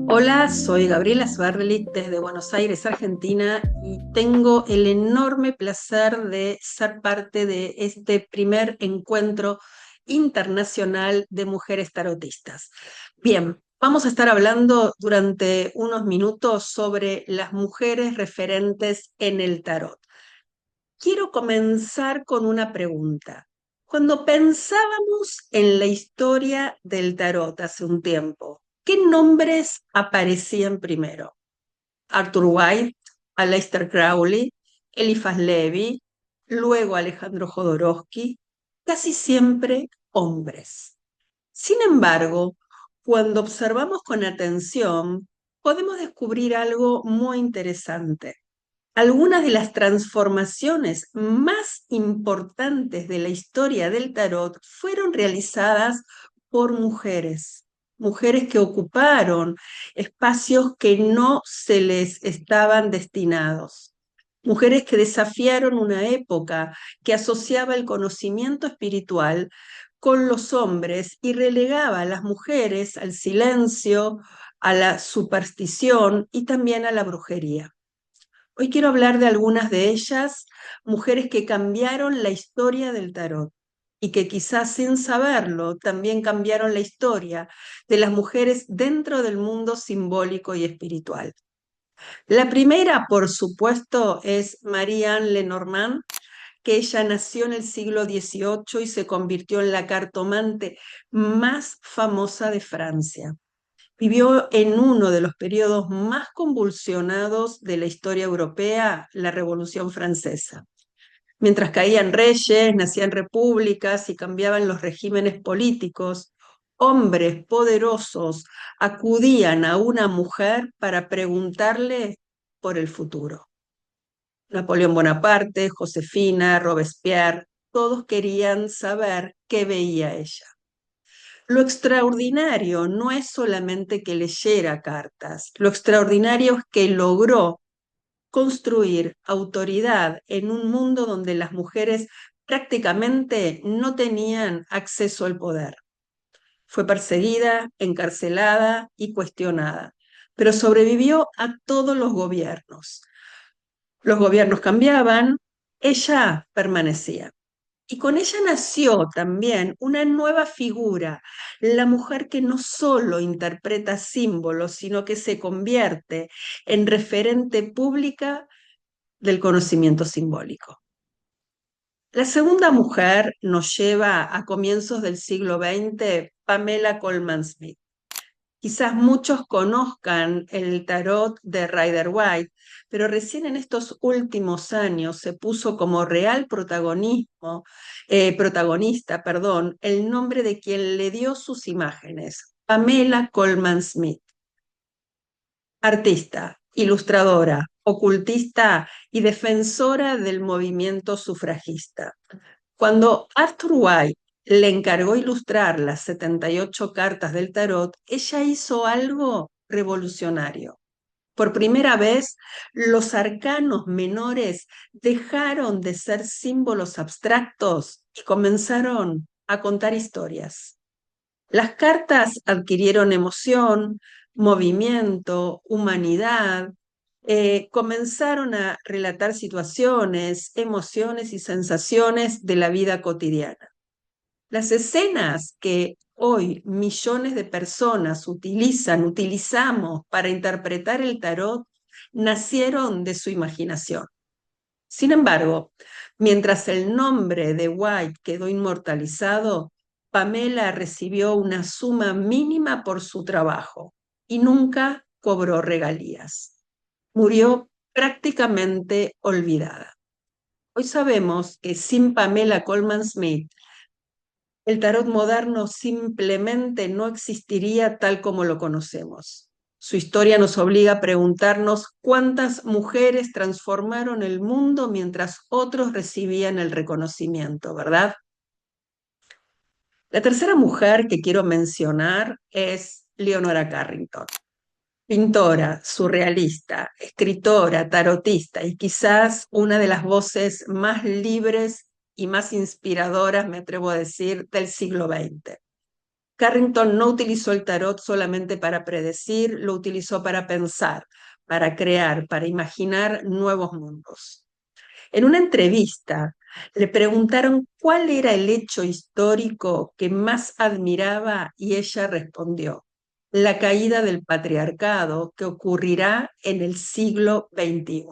Hola, soy Gabriela Sbarlit desde Buenos Aires, Argentina, y tengo el enorme placer de ser parte de este primer encuentro internacional de mujeres tarotistas. Bien, vamos a estar hablando durante unos minutos sobre las mujeres referentes en el tarot. Quiero comenzar con una pregunta. Cuando pensábamos en la historia del tarot hace un tiempo, ¿qué nombres aparecían primero? Arthur White, Aleister Crowley, Eliphas Levi, luego Alejandro Jodorowsky, casi siempre hombres. Sin embargo, cuando observamos con atención, podemos descubrir algo muy interesante. Algunas de las transformaciones más importantes de la historia del tarot fueron realizadas por mujeres, mujeres que ocuparon espacios que no se les estaban destinados, mujeres que desafiaron una época que asociaba el conocimiento espiritual con los hombres y relegaba a las mujeres al silencio, a la superstición y también a la brujería. Hoy quiero hablar de algunas de ellas, mujeres que cambiaron la historia del tarot y que quizás sin saberlo también cambiaron la historia de las mujeres dentro del mundo simbólico y espiritual. La primera, por supuesto, es Marie-Anne Lenormand, que ella nació en el siglo XVIII y se convirtió en la cartomante más famosa de Francia. Vivió en uno de los periodos más convulsionados de la historia europea, la Revolución Francesa. Mientras caían reyes, nacían repúblicas y cambiaban los regímenes políticos, hombres poderosos acudían a una mujer para preguntarle por el futuro. Napoleón Bonaparte, Josefina, Robespierre, todos querían saber qué veía ella. Lo extraordinario no es solamente que leyera cartas, lo extraordinario es que logró construir autoridad en un mundo donde las mujeres prácticamente no tenían acceso al poder. Fue perseguida, encarcelada y cuestionada, pero sobrevivió a todos los gobiernos. Los gobiernos cambiaban, ella permanecía. Y con ella nació también una nueva figura, la mujer que no solo interpreta símbolos, sino que se convierte en referente pública del conocimiento simbólico. La segunda mujer nos lleva a comienzos del siglo XX, Pamela Colman Smith. Quizás muchos conozcan el tarot de Rider-Waite, pero recién en estos últimos años se puso como real protagonista, el nombre de quien le dio sus imágenes, Pamela Colman Smith, artista, ilustradora, ocultista y defensora del movimiento sufragista. Cuando Arthur White le encargó ilustrar las 78 cartas del tarot, ella hizo algo revolucionario. Por primera vez, los arcanos menores dejaron de ser símbolos abstractos y comenzaron a contar historias. Las cartas adquirieron emoción, movimiento, humanidad, comenzaron a relatar situaciones, emociones y sensaciones de la vida cotidiana. Las escenas que hoy millones de personas utilizamos para interpretar el tarot, nacieron de su imaginación. Sin embargo, mientras el nombre de White quedó inmortalizado, Pamela recibió una suma mínima por su trabajo y nunca cobró regalías. Murió prácticamente olvidada. Hoy sabemos que sin Pamela Colman Smith, el tarot moderno simplemente no existiría tal como lo conocemos. Su historia nos obliga a preguntarnos cuántas mujeres transformaron el mundo mientras otros recibían el reconocimiento, ¿verdad? La tercera mujer que quiero mencionar es Leonora Carrington, pintora, surrealista, escritora, tarotista y quizás una de las voces más libres y más inspiradoras, me atrevo a decir, del siglo XX. Carrington no utilizó el tarot solamente para predecir, lo utilizó para pensar, para crear, para imaginar nuevos mundos. En una entrevista le preguntaron cuál era el hecho histórico que más admiraba y ella respondió: la caída del patriarcado que ocurrirá en el siglo XXI.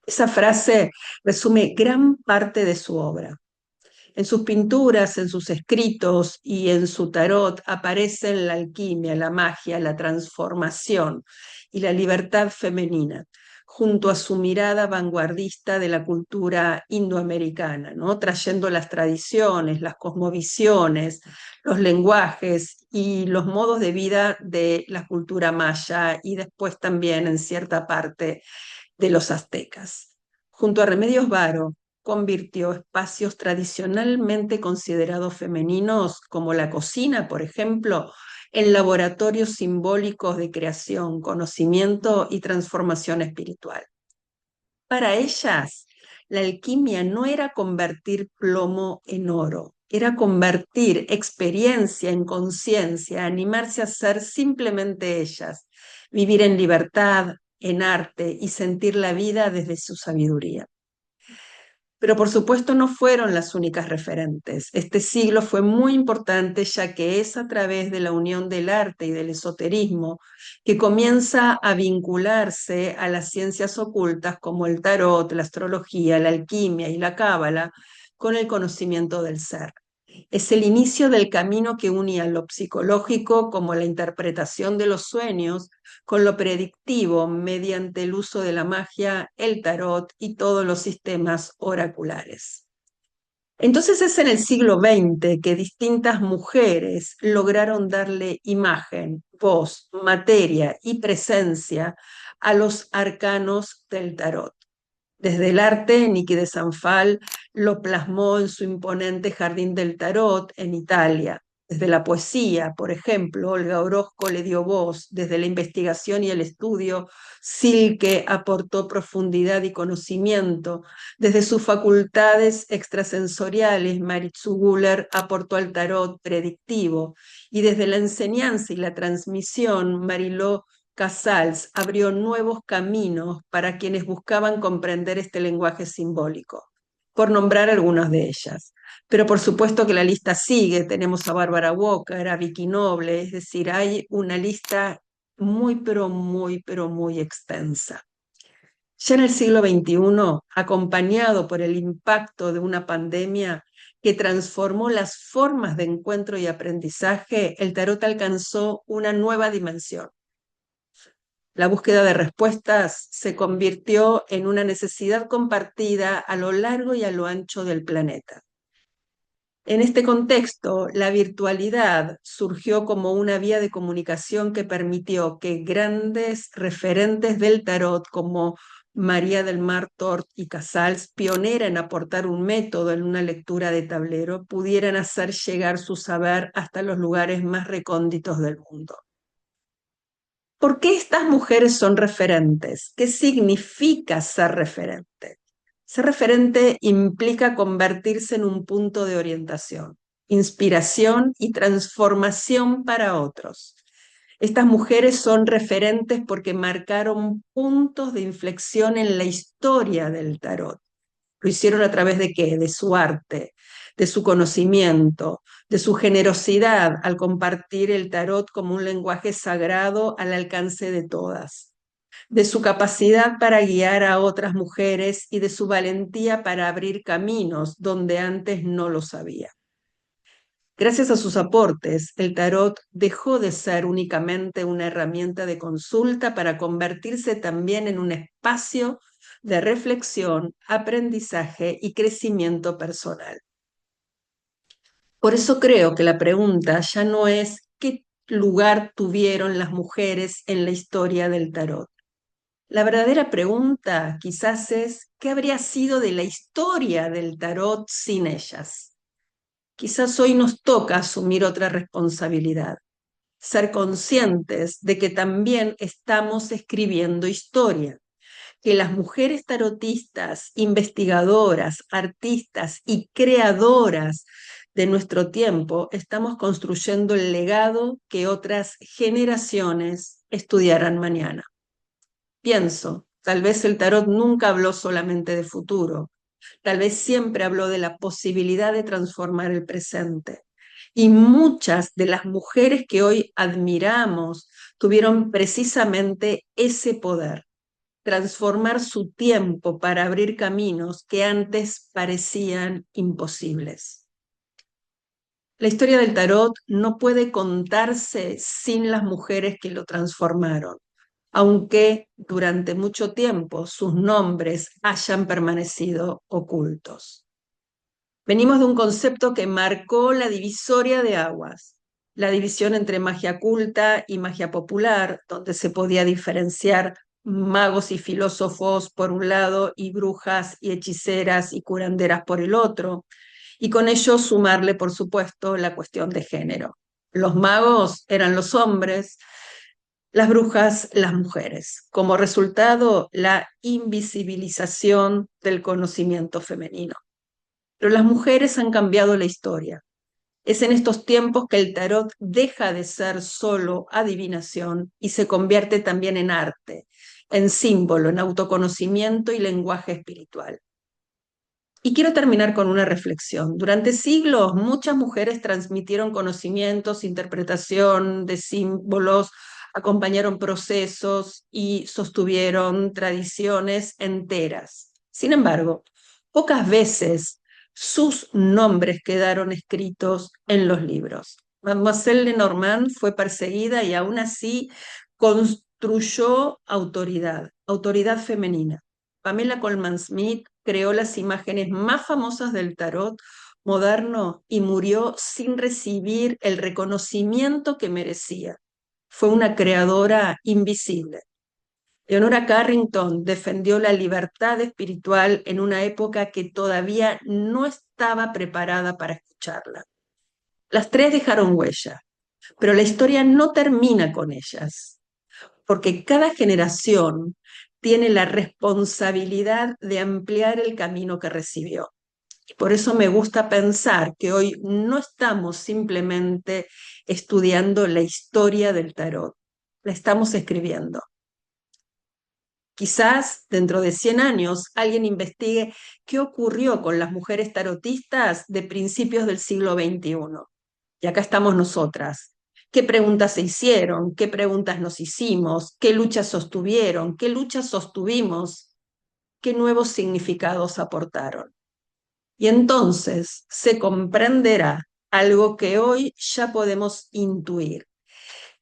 Esa frase resume gran parte de su obra. En sus pinturas, en sus escritos y en su tarot aparecen la alquimia, la magia, la transformación y la libertad femenina, junto a su mirada vanguardista de la cultura indoamericana, ¿no? Trayendo las tradiciones, las cosmovisiones, los lenguajes y los modos de vida de la cultura maya y después también en cierta parte de los aztecas. Junto a Remedios Varo, convirtió espacios tradicionalmente considerados femeninos, como la cocina, por ejemplo, en laboratorios simbólicos de creación, conocimiento y transformación espiritual. Para ellas, la alquimia no era convertir plomo en oro, era convertir experiencia en conciencia, animarse a ser simplemente ellas, vivir en libertad, en arte y sentir la vida desde su sabiduría. Pero por supuesto no fueron las únicas referentes. Este siglo fue muy importante ya que es a través de la unión del arte y del esoterismo que comienza a vincularse a las ciencias ocultas como el tarot, la astrología, la alquimia y la cábala con el conocimiento del ser. Es el inicio del camino que unía lo psicológico como la interpretación de los sueños con lo predictivo mediante el uso de la magia, el tarot y todos los sistemas oraculares. Entonces es en el siglo XX que distintas mujeres lograron darle imagen, voz, materia y presencia a los arcanos del tarot. Desde el arte, Niki de Sanfal lo plasmó en su imponente Jardín del Tarot en Italia. Desde la poesía, por ejemplo, Olga Orozco le dio voz. Desde la investigación y el estudio, Silke aportó profundidad y conocimiento. Desde sus facultades extrasensoriales, Maritzu Guller aportó al tarot predictivo. Y desde la enseñanza y la transmisión, Mariló Casals abrió nuevos caminos para quienes buscaban comprender este lenguaje simbólico, por nombrar algunas de ellas. Pero por supuesto que la lista sigue. Tenemos a Bárbara Walker, a Vicky Noble, es decir, hay una lista muy, pero muy extensa. Ya en el siglo XXI, acompañado por el impacto de una pandemia que transformó las formas de encuentro y aprendizaje, el tarot alcanzó una nueva dimensión. La búsqueda de respuestas se convirtió en una necesidad compartida a lo largo y a lo ancho del planeta. En este contexto, la virtualidad surgió como una vía de comunicación que permitió que grandes referentes del tarot como María del Mar Tort y Casals, pionera en aportar un método en una lectura de tablero, pudieran hacer llegar su saber hasta los lugares más recónditos del mundo. ¿Por qué estas mujeres son referentes? ¿Qué significa ser referente? Ser referente implica convertirse en un punto de orientación, inspiración y transformación para otros. Estas mujeres son referentes porque marcaron puntos de inflexión en la historia del tarot. ¿Lo hicieron a través de qué? De su arte, de su conocimiento, de su generosidad al compartir el tarot como un lenguaje sagrado al alcance de todas, de su capacidad para guiar a otras mujeres y de su valentía para abrir caminos donde antes no lo sabía. Gracias a sus aportes, el tarot dejó de ser únicamente una herramienta de consulta para convertirse también en un espacio de reflexión, aprendizaje y crecimiento personal. Por eso creo que la pregunta ya no es qué lugar tuvieron las mujeres en la historia del tarot. La verdadera pregunta quizás es ¿qué habría sido de la historia del tarot sin ellas? Quizás hoy nos toca asumir otra responsabilidad, ser conscientes de que también estamos escribiendo historia, que las mujeres tarotistas, investigadoras, artistas y creadoras de nuestro tiempo estamos construyendo el legado que otras generaciones estudiarán mañana. Pienso, tal vez el tarot nunca habló solamente de futuro, tal vez siempre habló de la posibilidad de transformar el presente. Y muchas de las mujeres que hoy admiramos tuvieron precisamente ese poder, transformar su tiempo para abrir caminos que antes parecían imposibles. La historia del tarot no puede contarse sin las mujeres que lo transformaron, aunque durante mucho tiempo sus nombres hayan permanecido ocultos. Venimos de un concepto que marcó la divisoria de aguas, la división entre magia culta y magia popular, donde se podía diferenciar magos y filósofos por un lado y brujas y hechiceras y curanderas por el otro, y con ello sumarle, por supuesto, la cuestión de género. Los magos eran los hombres, las brujas las mujeres. Como resultado, la invisibilización del conocimiento femenino. Pero las mujeres han cambiado la historia. Es en estos tiempos que el tarot deja de ser solo adivinación y se convierte también en arte, en símbolo, en autoconocimiento y lenguaje espiritual. Y quiero terminar con una reflexión. Durante siglos, muchas mujeres transmitieron conocimientos, interpretación de símbolos, acompañaron procesos y sostuvieron tradiciones enteras. Sin embargo, pocas veces sus nombres quedaron escritos en los libros. Mademoiselle Lenormand fue perseguida y aún así construyó autoridad, autoridad femenina. Pamela Colman Smith creó las imágenes más famosas del tarot moderno y murió sin recibir el reconocimiento que merecía. Fue una creadora invisible. Leonora Carrington defendió la libertad espiritual en una época que todavía no estaba preparada para escucharla. Las tres dejaron huella, pero la historia no termina con ellas, porque cada generación tiene la responsabilidad de ampliar el camino que recibió. Y por eso me gusta pensar que hoy no estamos simplemente estudiando la historia del tarot, la estamos escribiendo. Quizás dentro de 100 años alguien investigue qué ocurrió con las mujeres tarotistas de principios del siglo XXI. Y acá estamos nosotras. ¿Qué preguntas se hicieron? ¿Qué preguntas nos hicimos? ¿Qué luchas sostuvieron? ¿Qué luchas sostuvimos? ¿Qué nuevos significados aportaron? Y entonces se comprenderá algo que hoy ya podemos intuir,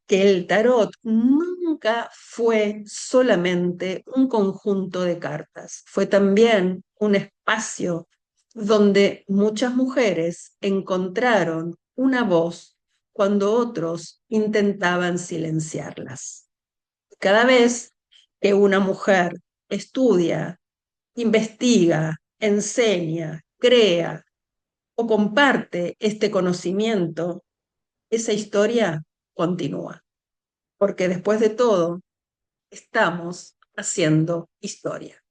que el tarot nunca fue solamente un conjunto de cartas, fue también un espacio donde muchas mujeres encontraron una voz cuando otros intentaban silenciarlas. Cada vez que una mujer estudia, investiga, enseña, crea o comparte este conocimiento, esa historia continúa, porque después de todo, estamos haciendo historia.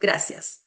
Gracias.